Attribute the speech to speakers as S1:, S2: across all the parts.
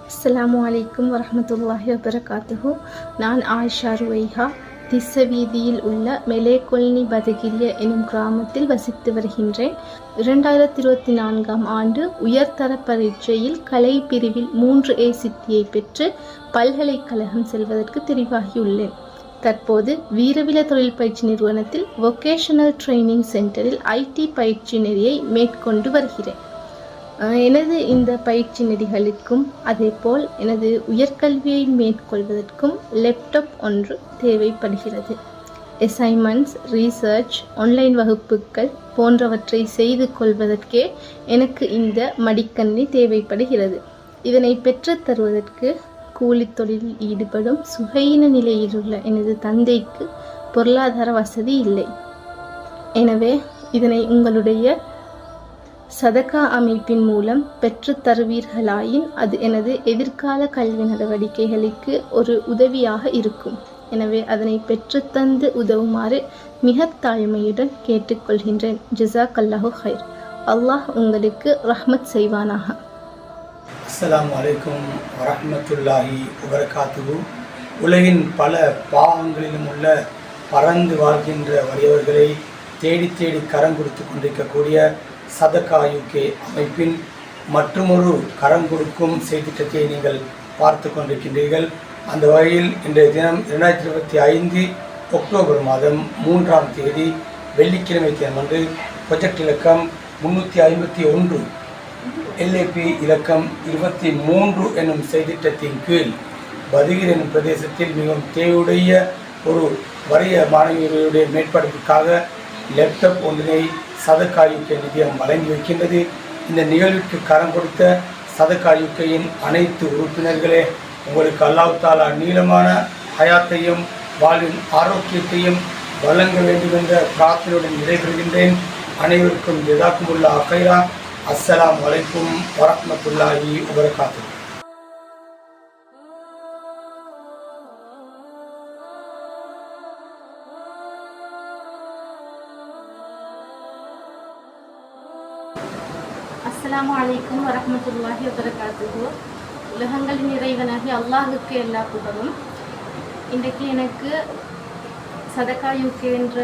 S1: அஸ்ஸலாமு அலைக்கும் வரஹ்மத்துல்லாஹி வபரகாத்துஹு. நான் ஆயிஷா ருவைஹா திஸ்ஸ வீதியில் உள்ள மெலேகொல்னி பதகிரிய எனும் கிராமத்தில் வசித்து வருகின்றேன். 2024ஆம் ஆண்டு உயர்தர பரீட்சையில் கலை பிரிவில் 3A சித்தியை பெற்று பல்கலைக்கழகம் செல்வதற்கு தெரிவாகியுள்ளேன். தற்போது வீரவில தொழில் பயிற்சி நிறுவனத்தில் வொகேஷனல் ட்ரைனிங் சென்டரில் IT பயிற்சி நெறியை மேற்கொண்டு வருகிறேன். எனது இந்த பயிற்சி நெறிகளுக்கும் அதேபோல் எனது உயர்கல்வியை மேற்கொள்வதற்கும் லேப்டாப் ஒன்று தேவைப்படுகிறது. அசைன்மெண்ட்ஸ், ரீசர்ச், ஆன்லைன் வகுப்புகள் போன்றவற்றை செய்து கொள்வதற்கே எனக்கு இந்த மடிக்கணினி தேவைப்படுகிறது. இதனை பெற்றுத் தருவதற்கு கூலித் தொழிலில் ஈடுபடும் சுகையின நிலையிலுள்ள எனது தந்தைக்கு பொருளாதார வசதி இல்லை. எனவே இதனை உங்களுடைய சதகா அமைப்பின் மூலம் பெற்று தருவீர்களாயின் அது எனது எதிர்கால கல்வி நடவடிக்கைகளுக்கு ஒரு உதவியாக இருக்கும். எனவே அதனை பெற்றுத்தந்து உதவுமாறு மிக தாழ்மையுடன் கேட்டுக்கொள்கின்றேன். ஜஸாக்கல்லாஹு ஹைர். அல்லாஹ் உங்களுக்கு ரஹ்மத் செய்வானாக.
S2: அஸ்ஸலாமு அலைக்கும் வரஹ்மத்துல்லாஹி வபரகாத்துஹு. உலகின் பல பாகங்களிலும் உள்ள பறந்து வாழ்கின்ற வறியவர்களை தேடி தேடி கரம் கொடுத்து கொண்டிருக்கக்கூடிய சதகா UK அமைப்பின் மற்றுமொரு கரம் கொடுக்கும் செய்திட்டத்தை நீங்கள் பார்த்து கொண்டிருக்கின்றீர்கள். அந்த வகையில் இன்றைய தினம் 2025 அக்டோபர் மாதம் 3ஆம் தேதி வெள்ளிக்கிழமை தினமன்று ப்ரொஜெக்ட் இலக்கம் 351 LAP இலக்கம் 23 என்னும் செய்திட்டத்தின் கீழ் பதுகிர் என்னும் பிரதேசத்தில் மிகவும் தேவையுடைய ஒரு வறிய மாணவியர்களுடைய மேற்படிப்புக்காக லேப்டாப் ஒன்றினை சதகா UK நிதியம் வழங்கி வைக்கின்றது. இந்த நிகழ்வுக்கு கரம் கொடுத்த சதகா UKயின் அனைத்து உறுப்பினர்களே, உங்களுக்கு அல்லாஹ் தஆலா நீளமான ஹயாத்தையும் வாழ்வின் ஆரோக்கியத்தையும் வழங்க வேண்டும் என்ற பிரார்த்தனையுடன் விடைபெறுகின்றேன். அனைவருக்கும் ஜஸாக்குமுல்லாஹ் ஹைரா. அஸ்ஸலாமு அலைக்கும் வரஹ்மத்துல்லாஹி வபரகாத்துஹு.
S1: அஸ்ஸலாமு அலைக்கும் வரஹ்மத்துல்லாஹி வபரகாத்துஹு. உலகங்களின் இறைவனாகி அல்லாஹுக்கு எல்லா புகழும். இன்றைக்கு எனக்கு சதகா UK என்ற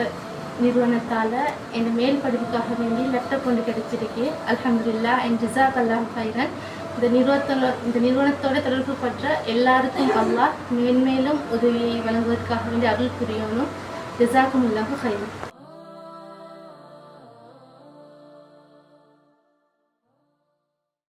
S1: நிறுவனத்தால் என் மேல் படிப்புக்காக வேண்டி லேப்டாப் ஒன்று கிடைச்சிருக்கு. அல்ஹம்துலில்லாஹ் அண்ட் ஜஸாக்கல்லாஹு ஹைரன். இந்த நிறுவனத்தோட தொடர்பு பற்ற எல்லாருக்கும் அல்லாஹ் மேன்மேலும் உதவியை வழங்குவதற்காக வேண்டி அருள் புரியணும். ஜஸாக்குமுல்லாஹு ஹைரன்.